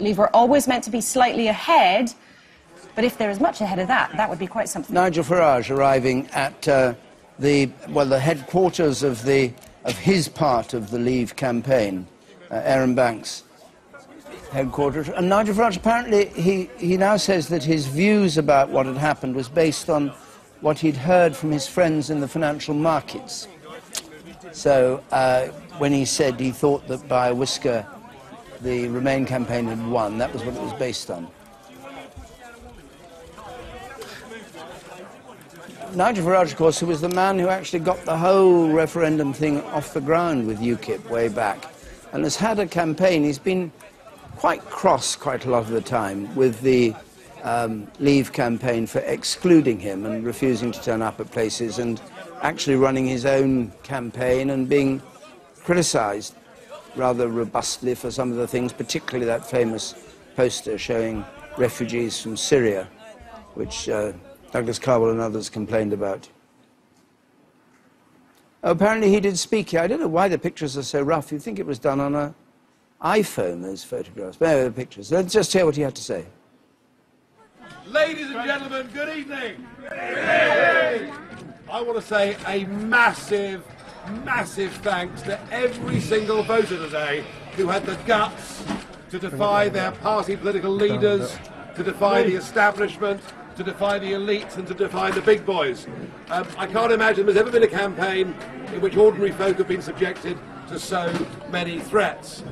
Leave were always meant to be slightly ahead, but if they're as much ahead of that, that would be quite something. Nigel Farage arriving at the headquarters of his part of the Leave campaign, Aaron Banks' headquarters. And Nigel Farage, apparently, he now says that his views about what had happened was based on what he'd heard from his friends in the financial markets. So when he said he thought that by a whisker the Remain campaign had won, that was what it was based on. Nigel Farage, of course, who was the man who actually got the whole referendum thing off the ground with UKIP way back, and has had a campaign. He's been quite cross quite a lot of the time with the Leave campaign for excluding him and refusing to turn up at places, and actually running his own campaign and being criticised rather robustly for some of the things, particularly that famous poster showing refugees from Syria, which Douglas Carwell and others complained about. Oh, apparently he did speak here. I don't know why the pictures are so rough. You'd think it was done on an iPhone, those photographs. But anyway, the pictures. Let's just hear what he had to say. Ladies and gentlemen, good evening. Good evening. I want to say a massive, massive thanks to every single voter today who had the guts to defy their party political leaders, to defy the establishment, to defy the elites, and to defy the big boys. I can't imagine there's ever been a campaign in which ordinary folk have been subjected to so many threats.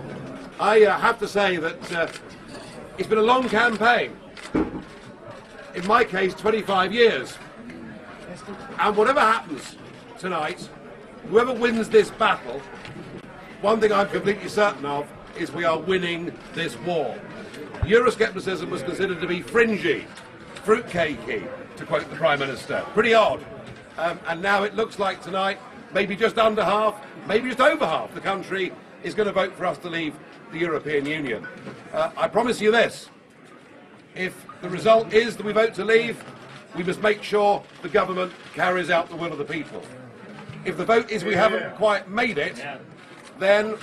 I have to say that it's been a long campaign. In my case, 25 years. And whatever happens tonight, whoever wins this battle, one thing I'm completely certain of is we are winning this war. Euroscepticism was considered to be fringy, fruitcakey, to quote the Prime Minister. Pretty odd. And now it looks like tonight, maybe just under half, maybe just over half the country is going to vote for us to leave the European Union. I promise you this. If the result is that we vote to leave, we must make sure the government carries out the will of the people. If the vote is we haven't quite made it, then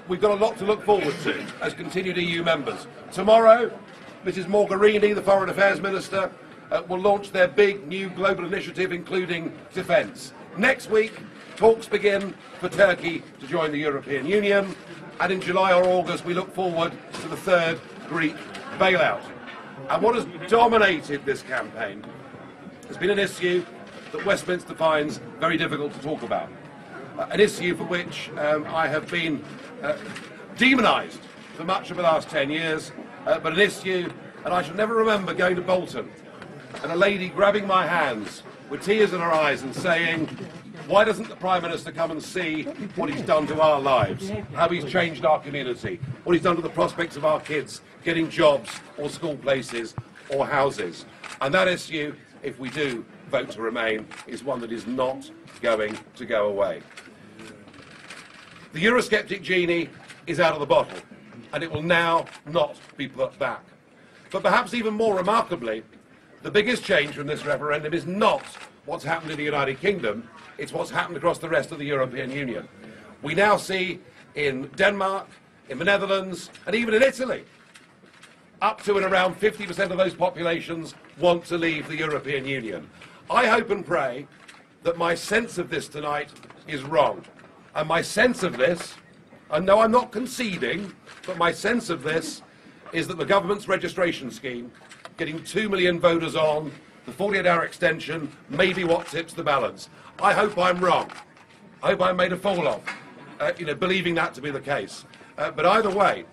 we've got a lot to look forward to as continued EU members. Tomorrow, Mrs Mogherini, the Foreign Affairs Minister, will launch their big new global initiative, including defence. Next week, talks begin for Turkey to join the European Union, and in July or August we look forward to the third Greek bailout. And what has dominated this campaign has been an issue that Westminster finds very difficult to talk about. An issue for which I have been demonised for much of the last 10 years, but an issue, and I shall never remember going to Bolton and a lady grabbing my hands with tears in her eyes and saying, why doesn't the Prime Minister come and see what he's done to our lives, how he's changed our community, what he's done to the prospects of our kids getting jobs or school places or houses. And that issue, if we do vote to remain, is one that is not going to go away. The Eurosceptic genie is out of the bottle, and it will now not be put back. But perhaps even more remarkably, the biggest change from this referendum is not what's happened in the United Kingdom, it's what's happened across the rest of the European Union. We now see in Denmark, in the Netherlands, and even in Italy, up to and around 50% of those populations want to leave the European Union. I hope and pray that my sense of this tonight is wrong. And my sense of this, and no, I'm not conceding, but my sense of this is that the government's registration scheme, getting 2 million voters on, the 48-hour extension, may be what tips the balance. I hope I'm wrong. I hope I'm made a fool of, believing that to be the case. But either way,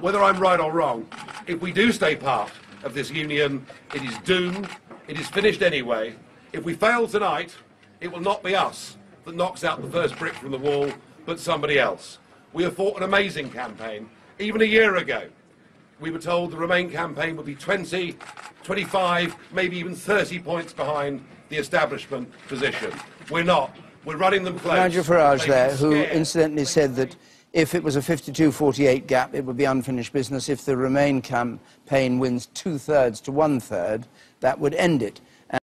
whether I'm right or wrong, if we do stay part of this union, it is doomed, it is finished anyway. If we fail tonight, it will not be us that knocks out the first brick from the wall, but somebody else. We have fought an amazing campaign. Even a year ago, we were told the Remain campaign would be 20, 25, maybe even 30 points behind the establishment position. We're not. We're running them close. Nigel Farage there, who incidentally said that if it was a 52-48 gap, it would be unfinished business. If the Remain campaign wins 2/3 to 1/3, that would end it.